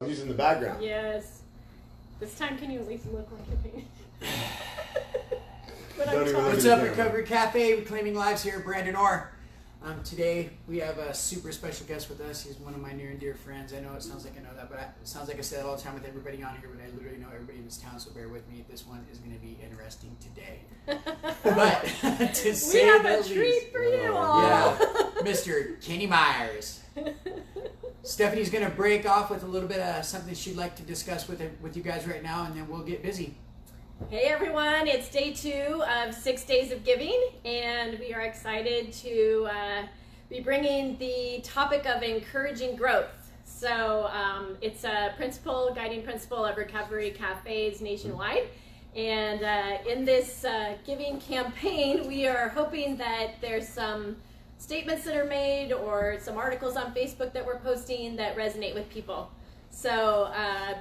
I'm using the background. Yes. This time, can you at least look like you're painting? What's up, Recovery Cafe? Reclaiming lives here, Brandon Orr. Today we have a super special guest with us. He's one of my near and dear friends. I know it sounds like I know that, but it sounds like I say that all the time with everybody on here, but I literally know everybody in this town, so bear with me. This one is going to be interesting today. But to say we have the a treat least, for you all. yeah, Mr. Kenny Myers. Stephanie's going to break off with a little bit of something she'd like to discuss with you guys right now, and then we'll get busy. Hey everyone, it's day 2 of 6 days of giving, and we are excited to be bringing the topic of encouraging growth. So it's a guiding principle of recovery cafes nationwide. And in this giving campaign, we are hoping that there's some statements that are made or some articles on Facebook that we're posting that resonate with people. So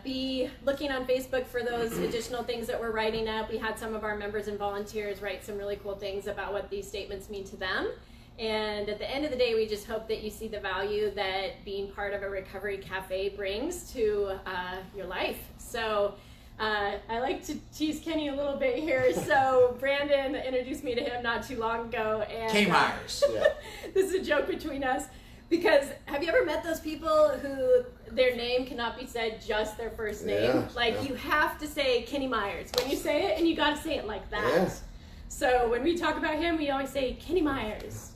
be looking on Facebook for those additional things that we're writing up. We had some of our members and volunteers write some really cool things about what these statements mean to them. And at the end of the day, we just hope that you see the value that being part of a recovery cafe brings to your life. So I like to tease Kenny a little bit here. So Brandon introduced me to him not too long ago. And Kenny Myers. Yeah. this is a joke between us. Because have you ever met those people who their name cannot be said just their first name? Yeah, Like you have to say Kenny Myers when you say it, and you got to say it like that. Yeah. So when we talk about him, we always say Kenny Myers.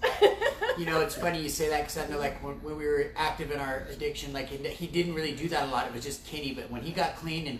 You know, it's funny you say that because I know, like, when we were active in our addiction, like, he didn't really do that a lot. It was just Kenny. But when he got clean and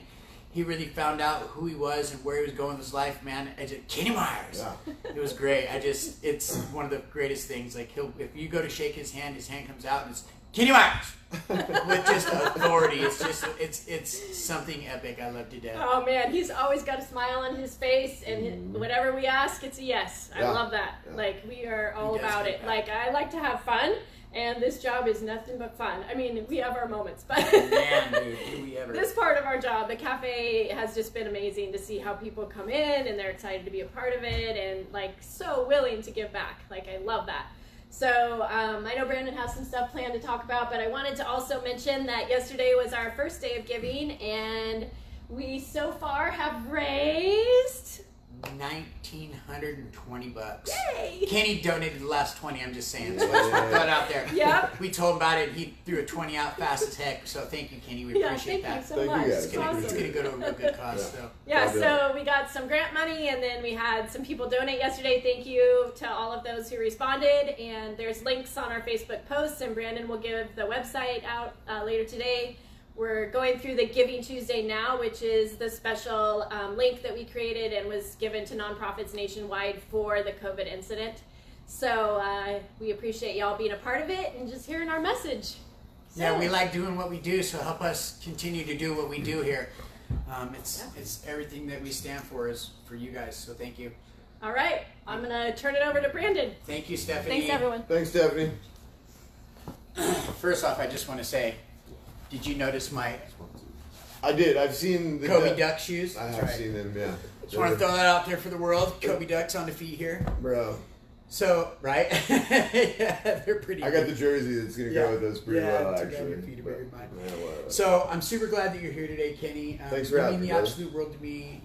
he really found out who he was and where he was going with his life, man, I just, Kenny Myers. Yeah. It was great. It's one of the greatest things. Like, if you go to shake his hand comes out and it's Kenny Myers with just authority. It's something epic. I love to death. Oh man, he's always got a smile on his face, and whatever we ask, it's a yes. I love that. Yeah. Like we are all about it. Like I like to have fun. And this job is nothing but fun. I mean, we have our moments, but man, dude, do we ever. This part of our job, the cafe, has just been amazing to see how people come in and they're excited to be a part of it and like so willing to give back. Like I love that. So I know Brandon has some stuff planned to talk about, but I wanted to also mention that yesterday was our first day of giving, and we so far have raised $1,920. Yay! Kenny donated the last 20. I'm just saying. So let's put that out there. Yep. We told him about it. He threw a 20 out fast as heck. So thank you, Kenny. We appreciate that. Thank you so much. It's gonna go to a real good cause. Yeah. So we got some grant money, and then we had some people donate yesterday. Thank you to all of those who responded. And there's links on our Facebook posts, and Brandon will give the website out later today. We're going through the Giving Tuesday Now, which is the special link that we created and was given to nonprofits nationwide for the COVID incident. So we appreciate y'all being a part of it and just hearing our message. So, yeah, we like doing what we do, so help us continue to do what we do here. It's everything that we stand for is for you guys, so thank you. All right, I'm going to turn it over to Brandon. Thank you, Stephanie. Thanks, everyone. Thanks, Stephanie. First off, I just want to say, did you notice my I did. I've seen the Kobe Duck shoes? I have seen them, yeah. Just want to throw that out there for the world. Kobe Ducks on the feet here. Bro. So, right? Yeah, they're pretty I got the jersey that's going to go with those pretty well, actually. Your feet are bigger than mine. Well. So, I'm super glad that you're here today, Kenny. Thanks for having me. You mean the absolute world to me.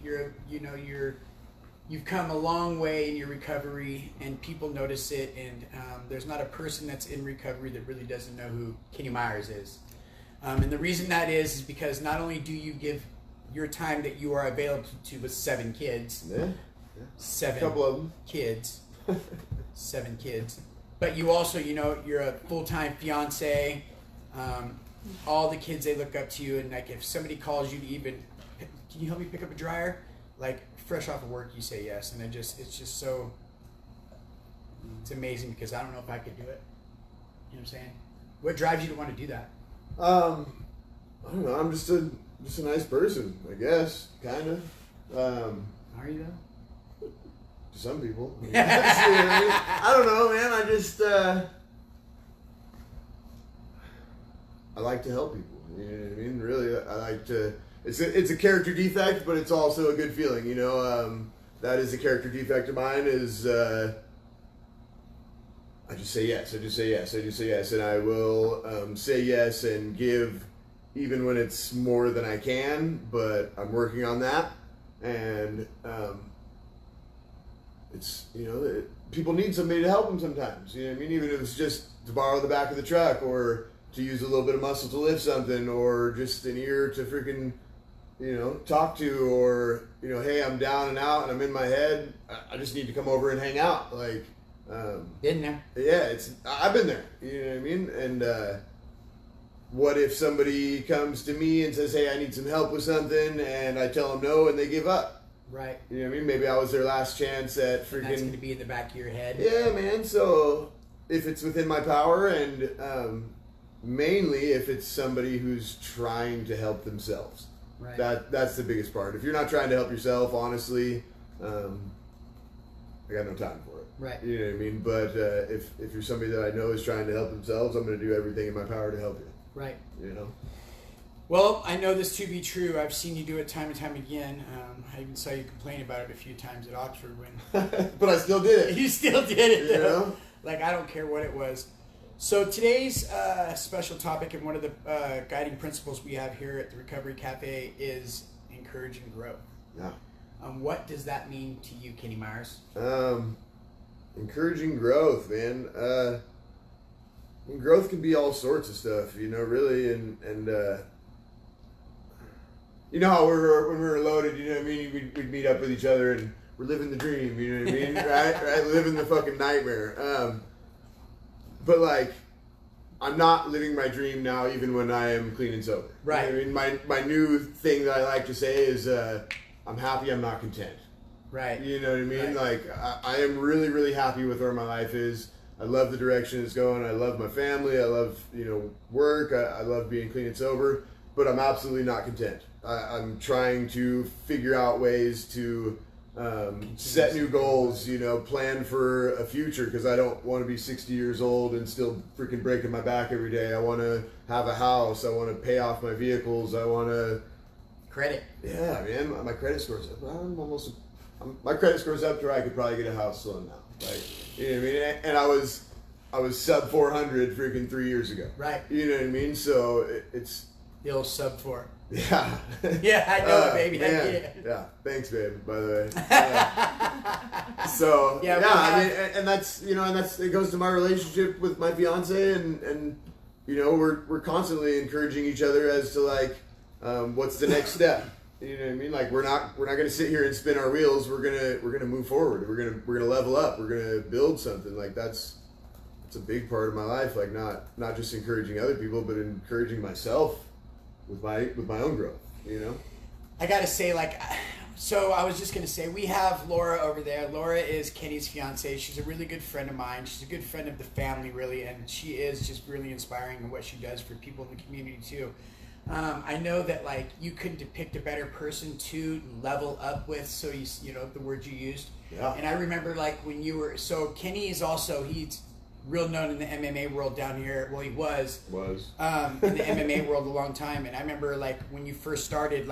You've come a long way in your recovery, and people notice it, and there's not a person that's in recovery that really doesn't know who Kenny Myers is. And the reason that is because not only do you give your time that you are available to with 7 kids, 7 couple of them. kids, 7 kids, but you also, you're a full-time fiance. All the kids, they look up to you, and like if somebody calls you to even, can you help me pick up a dryer? Like fresh off of work, you say yes, and it's just so, it's amazing because I don't know if I could do it. You know what I'm saying? What drives you to want to do that? I don't know. I'm just a nice person, I guess, kind of. Are you though? To some people. I don't know, man. I just I like to help people. You know what I mean? Really, I like to. It's a character defect, but it's also a good feeling. That is a character defect of mine. Is I just say yes. I just say yes. And I will say yes and give even when it's more than I can, but I'm working on that. And it's, people need somebody to help them sometimes. You know what I mean? Even if it's just to borrow the back of the truck, or to use a little bit of muscle to lift something, or just an ear to freaking, talk to, or, hey, I'm down and out and I'm in my head. I just need to come over and hang out. Like, been there. Yeah, I've been there. You know what I mean? And what if somebody comes to me and says, hey, I need some help with something, and I tell them no and they give up? Right. You know what I mean? Maybe I was their last chance at freaking... That's going to be in the back of your head. Yeah, man. So if it's within my power, and mainly if it's somebody who's trying to help themselves. Right. That's the biggest part. If you're not trying to help yourself, honestly, I got no time for it. Right. You know what I mean? But if you're somebody that I know is trying to help themselves, I'm going to do everything in my power to help you. Right. Well, I know this to be true. I've seen you do it time and time again. I even saw you complain about it a few times at Oxford when... But I still did it. You still did it, though. Like, I don't care what it was. So today's special topic, and one of the guiding principles we have here at the Recovery Cafe, is encouraging growth. Yeah. What does that mean to you, Kenny Myers? Encouraging growth, man. Growth can be all sorts of stuff, really, and you know how when we were loaded, you know what I mean? We'd meet up with each other and we're living the dream, you know what I mean? right? Living the fucking nightmare. But like, I'm not living my dream now, even when I am clean and sober. Right. You know what I mean? My new thing that I like to say is, I'm happy, I'm not content. Right. You know what I mean? Right. Like, I am really, really happy with where my life is. I love the direction it's going. I love my family. I love, work. I love being clean and sober. But I'm absolutely not content. I'm trying to figure out ways to set new goals, plan for a future, because I don't want to be 60 years old and still freaking breaking my back every day. I want to have a house. I want to pay off my vehicles. I want to... Credit. Yeah, man. My credit score's up. My credit score's up to where I could probably get a house slow now. Like, you know what I mean? And I was sub 400 freaking 3 years ago. Right. You know what I mean? So it's... The old sub 4. Yeah. Yeah, I know it, baby. Man. I get it. Yeah. Thanks, babe, by the way. So, Yeah, I mean, and that's, it goes to my relationship with my fiance, and we're constantly encouraging each other as to, like, what's the next step. You know what I mean? Like, we're not gonna sit here and spin our wheels. We're gonna move forward. We're gonna level up. We're gonna build something. Like, it's a big part of my life. Like, not just encouraging other people, but encouraging myself with my own growth. I gotta say, so I was just gonna say, we have Laura over there. Laura is Kenny's fiance. She's a really good friend of mine. She's a good friend of the family, really, and she is just really inspiring in what she does for people in the community too. I know that you couldn't depict a better person to level up with. So the word you used. Yeah. And I remember when you were, so Kenny is also, he's real known in the MMA world down here. Well, he was in the MMA world a long time. And I remember when you first started,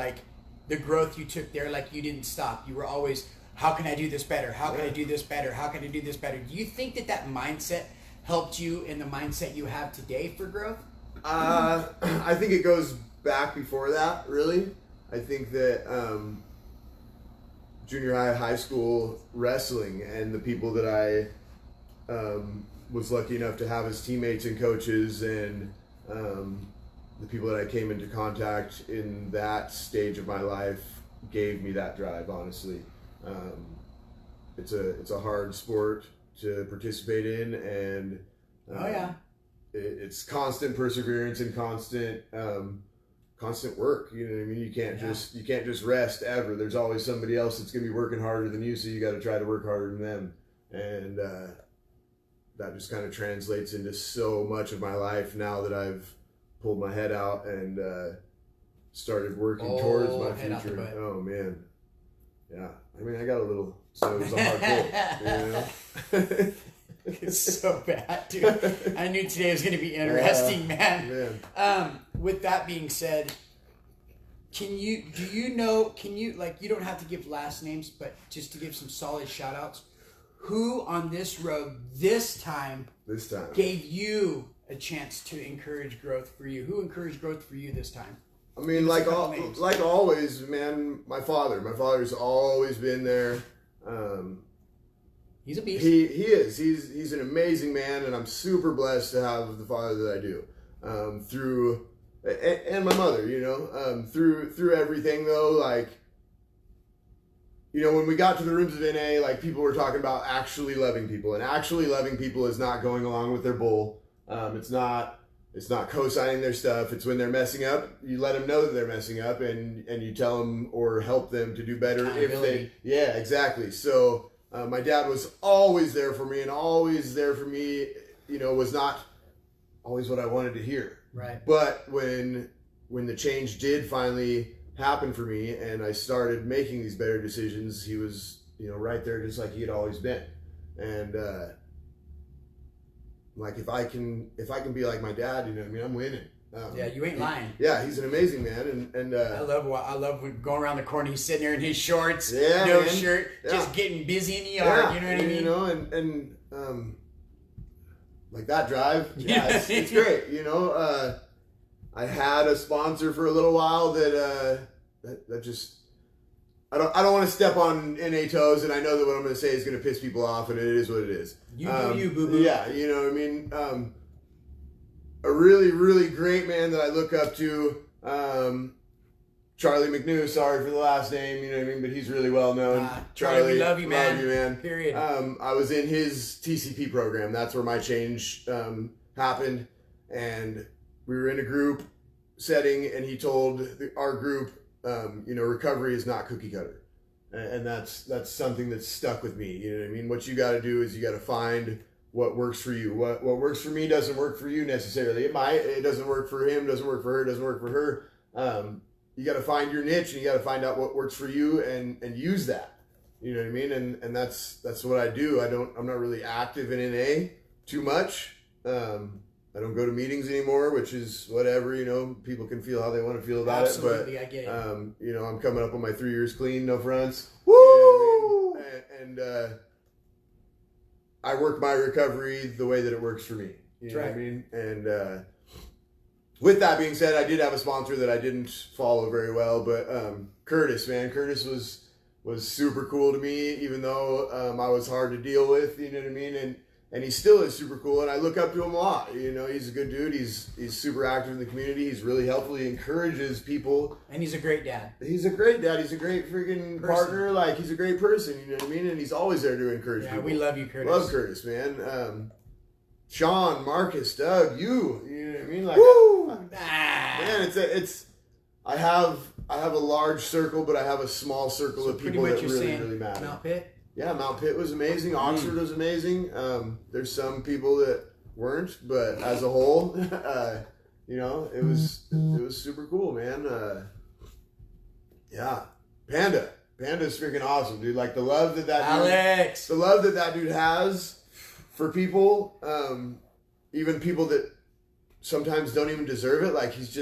the growth you took there, you didn't stop. You were always, how can I do this better? How can I do this better? How can I do this better? Do you think that mindset helped you in the mindset you have today for growth? I think it goes back before that, really. I think that junior high school wrestling, and the people that I was lucky enough to have as teammates and coaches, and the people that I came into contact in that stage of my life gave me that drive, honestly. It's a hard sport to participate in, and it's constant perseverance and constant work. You know what I mean? You can't just rest ever. There's always somebody else that's gonna be working harder than you, so you got to try to work harder than them. And that just kind of translates into so much of my life now that I've pulled my head out and started working towards my future. Oh man, yeah. I mean, I got a little. So it was a hard pull. It's so bad, dude. I knew today was going to be interesting, man. With that being said, you don't have to give last names, but just to give some solid shout outs, who on this road this time gave you a chance to encourage growth for you? Who encouraged growth for you this time? I mean, like always, man. My father's always been there. He's a beast. He is. He's an amazing man, and I'm super blessed to have the father that I do. And my mother, through everything though, like, when we got to the rooms of NA, like, people were talking about actually loving people, and actually loving people is not going along with their bull. It's not co-signing their stuff. It's when they're messing up, you let them know that they're messing up, and you tell them or help them to do better if they. Yeah, exactly. So my dad was always there for me, and always there for me. Was not always what I wanted to hear. Right. But when the change did finally happen for me, and I started making these better decisions, he was right there, just like he had always been. And like, if I can be like my dad, I'm winning. Yeah, you ain't lying. Yeah, he's an amazing man, and I love when going around the corner, he's sitting there in his shorts, yeah, no man. shirt, Yeah. just getting busy in the yard. You know what I mean? And like that drive, yeah, it's great. I had a sponsor for a little while that just. I don't want to step on NA toes, and I know that what I'm going to say is going to piss people off, and it is what it is. You do you, boo-boo. Yeah, you know what I mean? A really, really great man that I look up to, Charlie McNew, sorry for the last name, you know what I mean? But he's really well known. Charlie, we love you, man. Love you, man. Period. I was in his TCP program. That's where my change happened, and we were in a group setting, and he told our group, recovery is not cookie cutter, and that's something that's stuck with me. You know what I mean? What you got to do is you got to find what works for you. What works for me doesn't work for you necessarily. It doesn't work for him, doesn't work for her, doesn't work for her. You got to find your niche, and you got to find out what works for you, and use that. You know what I mean? And that's what I do. I'm not really active in NA too much. I don't go to meetings anymore, which is whatever, people can feel how they want to feel about Absolutely, it. But, I get it. I'm coming up on my 3 years clean, no fronts. Woo! You know what I mean? And I work my recovery the way that it works for me. You know what I mean? And with that being said, I did have a sponsor that I didn't follow very well, but Curtis was super cool to me, even though I was hard to deal with, you know what I mean? And he still is super cool, and I look up to him a lot. He's a good dude. He's super active in the community. He's really helpful. He encourages people. And he's a great dad. He's a great dad. He's a great freaking partner. Like, he's a great person, you know what I mean? And he's always there to encourage people. We love you, Curtis. Love Curtis, man. Sean, Marcus, Doug, you know what I mean? Like, Woo! Man, I have a large circle, but I have a small circle of people that really matter. Mount Pitt? Yeah, Mount Pitt was amazing. Oxford was amazing. There's some people that weren't, but as a whole, it was super cool, man. Yeah, Panda's freaking awesome, dude. Like, the love that dude has for people, even people that sometimes don't even deserve it. Like, he's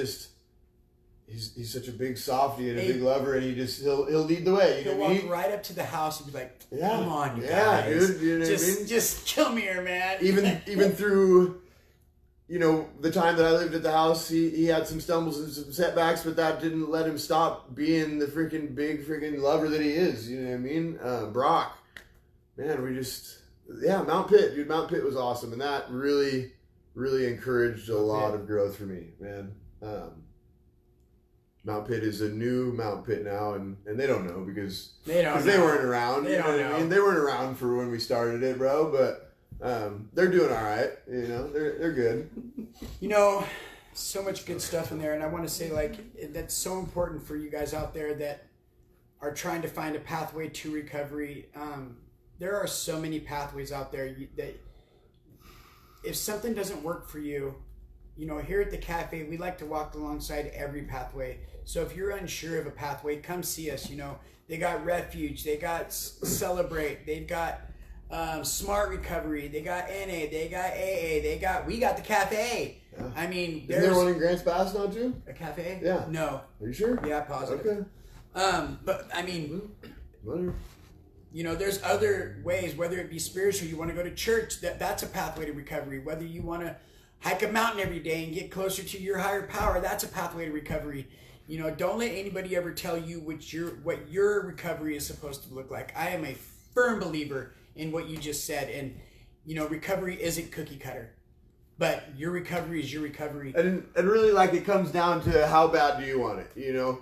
such a big softy and a big lover, and he'll lead the way. He'll walk right up to the house and be like, "Come on, you guys, dude, you know what I mean? Just come here, man." Even through, the time that I lived at the house, he had some stumbles and some setbacks, but that didn't let him stop being the freaking big freaking lover that he is. You know what I mean? Brock, man, Mount Pitt, dude. Mount Pitt was awesome, and that really, really encouraged a lot of growth for me, man. Mount Pitt is a new Mount Pitt now, and they don't know because they weren't around. They don't know. What I mean? They weren't around for when we started it, bro. But they're doing all right. They're good. So much good stuff in there, and I want to say, like, that's so important for you guys out there that are trying to find a pathway to recovery. There are so many pathways out there that if something doesn't work for you, here at the cafe, we like to walk alongside every pathway. So if you're unsure of a pathway, come see us. They got Refuge, they got Celebrate, they've got Smart Recovery, they got NA, they got AA, we got the cafe. Yeah. I mean, is there one in Grants Pass now too? A cafe? Yeah. No. Are you sure? Yeah, positive. Okay. But I mean, whatever. There's other ways, whether it be spiritual, you want to go to church, that's a pathway to recovery. Whether you want to hike a mountain every day and get closer to your higher power. That's a pathway to recovery. You know, don't let anybody ever tell you what your recovery is supposed to look like. I am a firm believer in what you just said. And, you know, recovery isn't cookie cutter. But your recovery is your recovery. And really, like, it comes down to how bad do you want it, you know?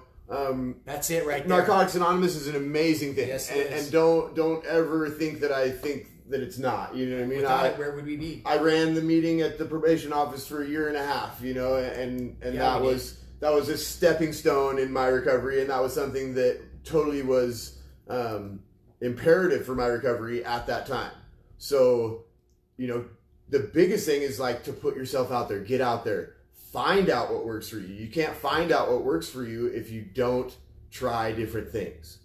That's it right there. Narcotics Anonymous is an amazing thing. Yes, it is. And don't ever think that I think that it's not. You know what I mean? Without it, where would we be? I ran the meeting at the probation office for 1.5 years, you know, and that was a stepping stone in my recovery, and that was something that totally was imperative for my recovery at that time. So, you know, the biggest thing is like to put yourself out there, get out there, find out what works for you. You can't find out what works for you if you don't try different things.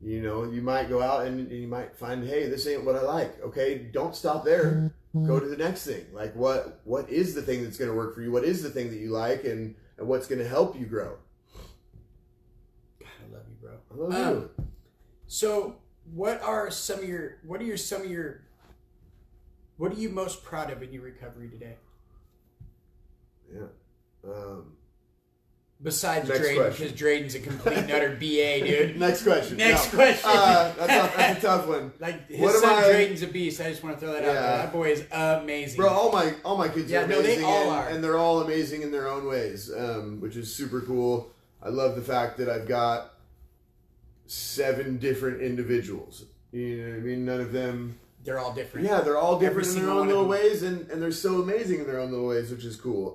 You know, you might go out and you might find, hey, this ain't what I like. Okay, don't stop there. Go to the next thing. Like, what is the thing that's going to work for you? What is the thing that you like, and what's going to help you grow? God, I love you, bro. I love you. So, what are you most proud of in your recovery today? Yeah. Besides Next Drayden, question. because Drayden's a complete and utter BA, dude. Next question. Next question. That's a tough one. Like, his What am son I- Drayden's a beast. I just want to throw that out there. Yeah. That boy is amazing. Bro, all my kids Yeah, are no, amazing, they all are. and they're all amazing in their own ways, which is super cool. I love the fact that I've got 7 different individuals. You know what I mean? None of them... They're all different. Yeah, they're all different Every in their single own one of little them. ways, and they're so amazing in their own little ways, which is cool.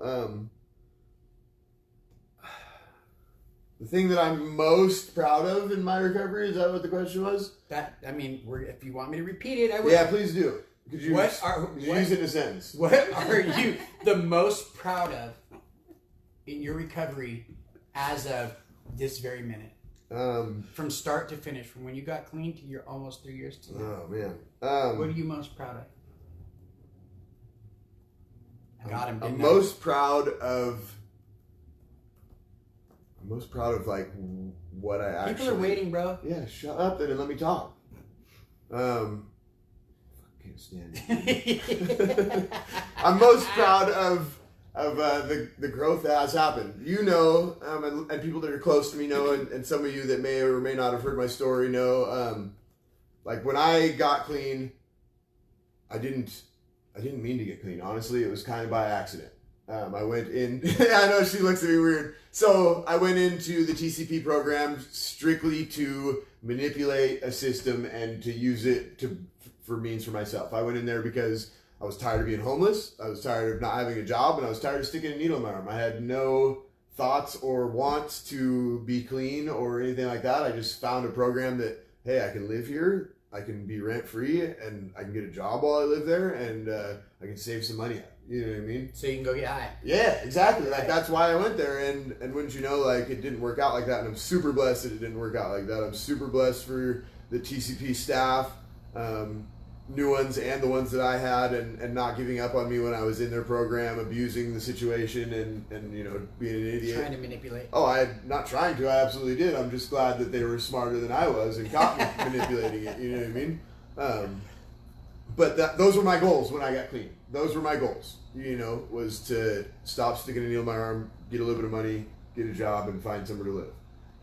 The thing that I'm most proud of in my recovery, is that what the question was? If you want me to repeat it, I will. Yeah, please do. Could you What use it in a sentence? What are you the most proud of in your recovery as of this very minute? From start to finish, from when you got clean to your almost 3 years to now. Oh, man. What are you most proud of? I got him. I'm most proud of like what I actually... People are waiting, bro. Yeah, shut up then and let me talk. I can't stand it. I'm most proud of the growth that has happened. You know, and people that are close to me know, and some of you that may or may not have heard my story know, like when I got clean, I didn't mean to get clean. Honestly, it was kind of by accident. I went in, I know she looks at me weird. So I went into the TCP program strictly to manipulate a system and to use it for means for myself. I went in there because I was tired of being homeless. I was tired of not having a job, and I was tired of sticking a needle in my arm. I had no thoughts or wants to be clean or anything like that. I just found a program that, hey, I can live here, I can be rent free, and I can get a job while I live there, and I can save some money. You know what I mean? So you can go get high. Yeah, exactly. Like, that's why I went there, and wouldn't you know, like, it didn't work out like that, and I'm super blessed that it didn't work out like that. I'm super blessed for the TCP staff, new ones and the ones that I had, and not giving up on me when I was in their program, abusing the situation, and you know, being an idiot. Trying to manipulate. Oh, not trying to. I absolutely did. I'm just glad that they were smarter than I was and caught me manipulating it. You know what I mean? But those were my goals when I got clean. Those were my goals. You know, was to stop sticking a needle in my arm, get a little bit of money, get a job, and find somewhere to live.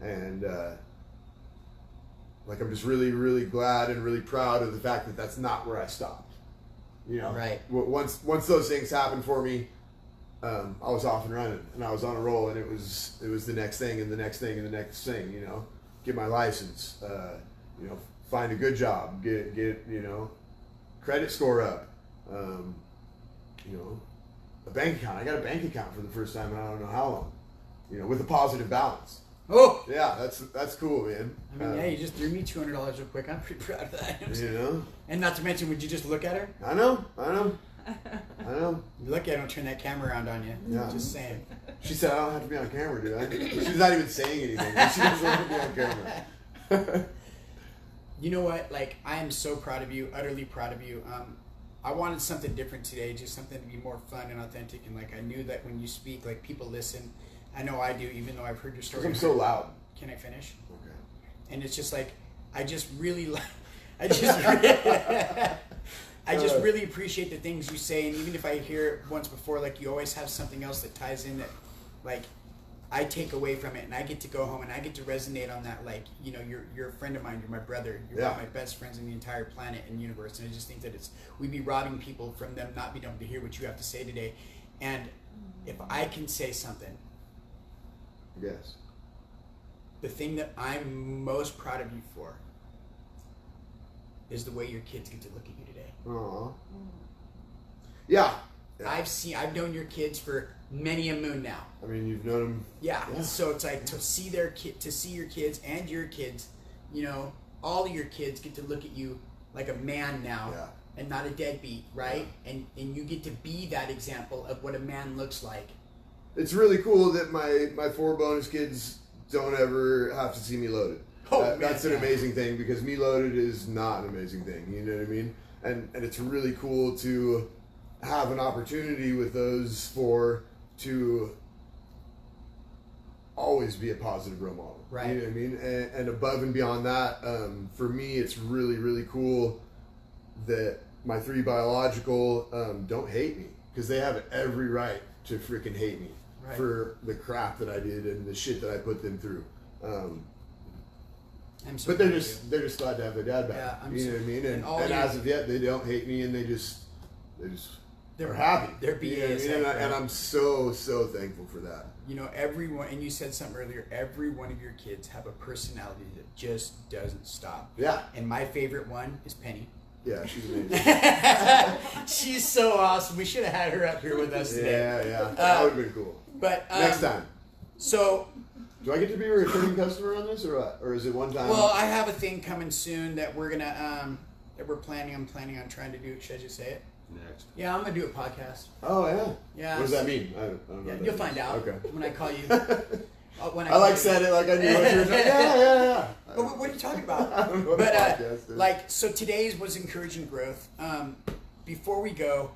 And like, I'm just really, really glad and really proud of the fact that that's not where I stopped. You know, right? Once those things happened for me, I was off and running, and I was on a roll, and it was the next thing and the next thing and the next thing. You know, get my license. You know, find a good job. Get you know, credit score up. You know, a bank account. I got a bank account for the first time in I don't know how long. You know, with a positive balance. Oh, yeah, that's cool, man. I mean, yeah, you just threw me $200 real quick. I'm pretty proud of that. You know, and not to mention, would you just look at her? I know. You're lucky I don't turn that camera around on you. Yeah. Just saying. She said I don't have to be on camera, do I? She's not even saying anything. She doesn't have to be on camera. You know what? Like, I am so proud of you, utterly proud of you. I wanted something different today, just something to be more fun and authentic. And like, I knew that when you speak, like, people listen. I know I do, even though I've heard your story. I'm so loud. Can I finish? Okay. And it's just like, I just I just really appreciate the things you say, and even if I hear it once before, like, you always have something else that ties in that, like, I take away from it, and I get to go home and I get to resonate on that. Like, you know, you're a friend of mine, you're my brother, you're one of my best friends in the entire planet and universe, and I just think that we'd be robbing people from them not being able to hear what you have to say today. And if I can say something, yes, the thing that I'm most proud of you for is the way your kids get to look at you today. Aww. Yeah. I've known your kids for many a moon now. I mean, you've known them. Yeah. So it's like to see your kids and your kids, you know, all of your kids get to look at you like a man now, and not a deadbeat, right? Yeah. And you get to be that example of what a man looks like. It's really cool that my 4 bonus kids don't ever have to see me loaded. That's an amazing thing, because me loaded is not an amazing thing. You know what I mean? And it's really cool to have an opportunity with those 4 to always be a positive role model. Right. You know what I mean? And above and beyond that, for me, it's really, really cool that my 3 biological don't hate me, because they have every right to freaking hate me for the crap that I did and the shit that I put them through. But they're just glad to have their dad back. Yeah, you know what I mean? And as of yet, they don't hate me, and they're happy. They're BAs. You know what I mean? And I'm so thankful for that. You know, everyone, and you said something earlier, every one of your kids have a personality that just doesn't stop. Yeah. And my favorite one is Penny. Yeah, she's amazing. She's so awesome. We should have had her up here with us today. Yeah. That would have been cool. But next time. So, do I get to be a returning customer on this, or what? Or is it one time? Well, I have a thing coming soon that we're gonna I'm planning on trying to do. Should I just say it? Next. Yeah, I'm gonna do a podcast. Oh yeah. Yeah. What does that mean? I don't know. You'll find out. Okay. When I call you. Said it like I knew what you were saying. Yeah. But what are you talking about? I don't know what a podcast is. So today's was encouraging growth. Before we go,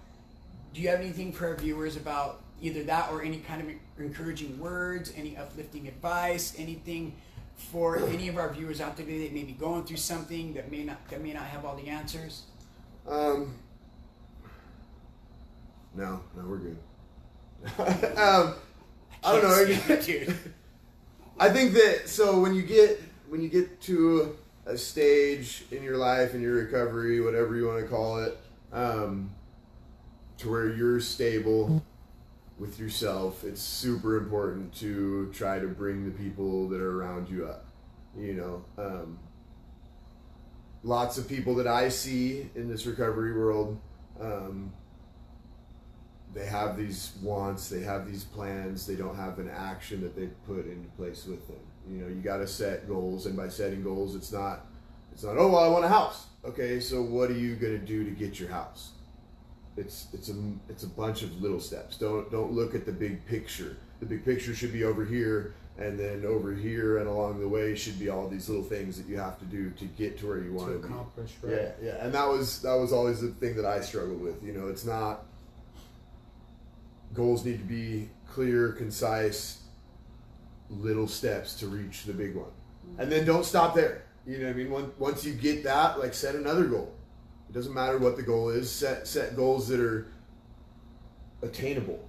do you have anything for our viewers about either that or any kind of encouraging words, any uplifting advice, anything for any of our viewers out there that may be going through something that may not have all the answers? No, we're good. I don't know, dude. I think that when you get to a stage in your life, in your recovery, whatever you want to call it, to where you're stable with yourself, it's super important to try to bring the people that are around you up. You know, lots of people that I see in this recovery world, they have these wants, they have these plans, they don't have an action that they put into place with them. You know, you got to set goals, and by setting goals, it's not, oh, well, I want a house. Okay, so what are you going to do to get your house? It's a bunch of little steps. Don't look at the big picture. The big picture should be over here, and then over here and along the way should be all these little things that you have to do to get to where you want to accomplish, be. Right? Yeah. And that was always the thing that I struggled with. You know, it's not. Goals need to be clear, concise, little steps to reach the big one. And then don't stop there. You know what I mean? Once you get that, like, set another goal. It doesn't matter what the goal is. Set goals that are attainable,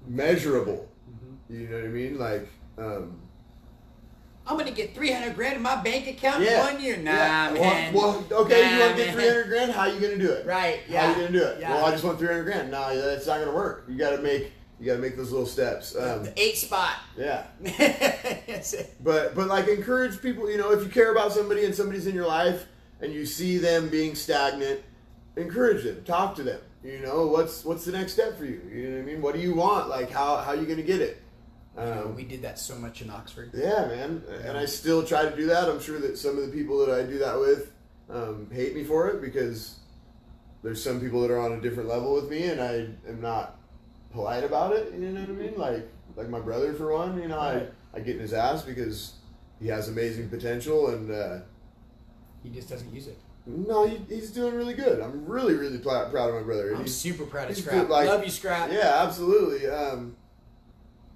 measurable. Mm-hmm. You know what I mean? Like, I'm going to get $300,000 in my bank account in 1 year. Nah, man. Well, okay, you want to get $300,000? How are you going to do it? Right. Yeah. How are you going to do it? Yeah. Well, I just want $300,000. No, that's not going to work. You got to make those little steps. The 8 spot. Yeah. That's it. But like, encourage people. You know, if you care about somebody and somebody's in your life and you see them being stagnant, encourage them. Talk to them. You know, what's the next step for you? You know what I mean? What do you want? Like, how are you going to get it? We did that so much in Oxford. Yeah, man. And I still try to do that. I'm sure that some of the people that I do that with hate me for it, because there's some people that are on a different level with me, and I am not polite about it. You know what I mean? Like my brother, for one. You know, I get in his ass because he has amazing potential, and he just doesn't use it. No, he's doing really good. I'm really, really proud of my brother. I'm super proud of Scrap. Love you, Scrap. Yeah, absolutely.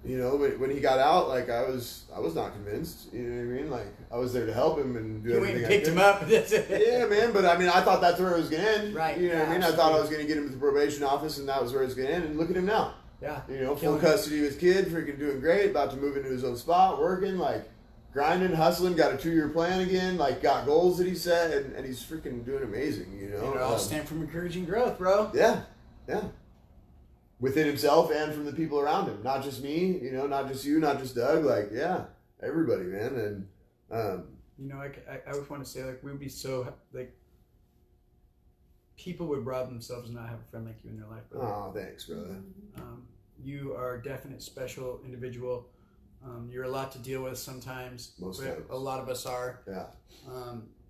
you know, when he got out, like I was not convinced. You know what I mean? Like I was there to help him and do You went everything. and picked him up. That's it. Yeah, man. But I mean, I thought that's where it was gonna end. Right. You know what I mean? Absolutely. I thought I was gonna get him to the probation office, and that was where it was gonna end. And look at him now. Yeah. You know, full Killing it. custody of his kid, freaking doing great, about to move into his own spot, working, like grinding, hustling, got a 2-year plan again, like got goals that he set, and he's freaking doing amazing. You know, And it all stemmed from encouraging growth, bro. yeah. Within himself and from the people around him. Not just me, you know, not just you, not just Doug. Like, yeah, everybody, man. And You know, I would want to say, like, we would be so, like, people would rob themselves and not have a friend like you in their life, brother. oh, thanks, brother. You are a definite special individual. You're a lot to deal with sometimes. Most but times. a lot of us are. Yeah.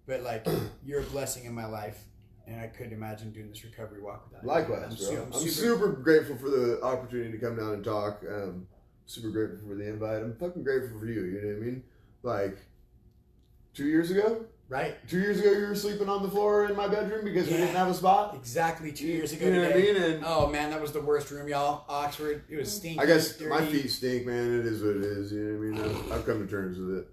But, like, you're a blessing in my life. And I couldn't imagine doing this recovery walk without you. Likewise, bro. I'm super grateful for the opportunity to come down and talk. Super grateful for the invite. I'm fucking grateful for you. You know what I mean? Like 2 years ago. Right. 2 years ago, you were sleeping on the floor in my bedroom because we didn't have a spot. Exactly 2 years ago. You know what I today. mean? And Oh man, that was the worst room, y'all. Oxford. It was stinky. I guess dirty. my feet stink, man. It is what it is. You know what I mean? I've come to terms with it.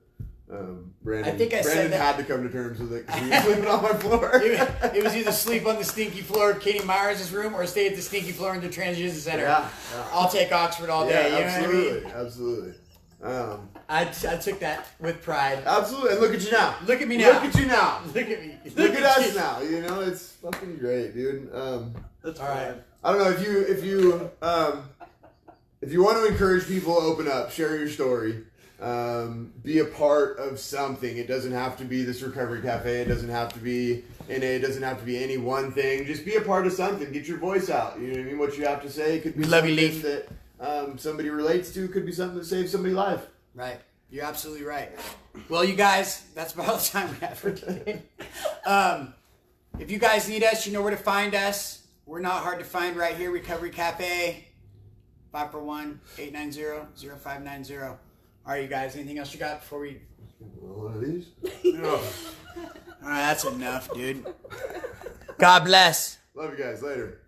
Brandon, I think I said Brandon that- had to come to terms with it because he was sleeping on my floor. It was either sleep on the stinky floor of Kenny Myers' room or stay at the stinky floor in the transition center. Yeah. I'll take Oxford all day. You know what I mean? Absolutely. I took that with pride. Absolutely. And look at you now. Look at me now. Look at you now. Look at me. Look at us now. You know, it's fucking great, dude. That's All right. I don't know if you want to encourage people, open up, share your story, be a part of something. It doesn't have to be this recovery cafe. It doesn't have to be NA. It doesn't have to be any one thing. Just be a part of something. Get your voice out. You know what I mean? What you have to say could be We love you, something Leaf. that somebody relates to. Could be something that saves somebody's life. Right. You're absolutely right. Well, you guys, that's about all the time we have for today. If you guys need us, you know where to find us. We're not hard to find right here, Recovery Cafe, 541-890-0590. All right, you guys, anything else you got before we... One of these. All right, that's enough, dude. God bless. Love you guys. Later.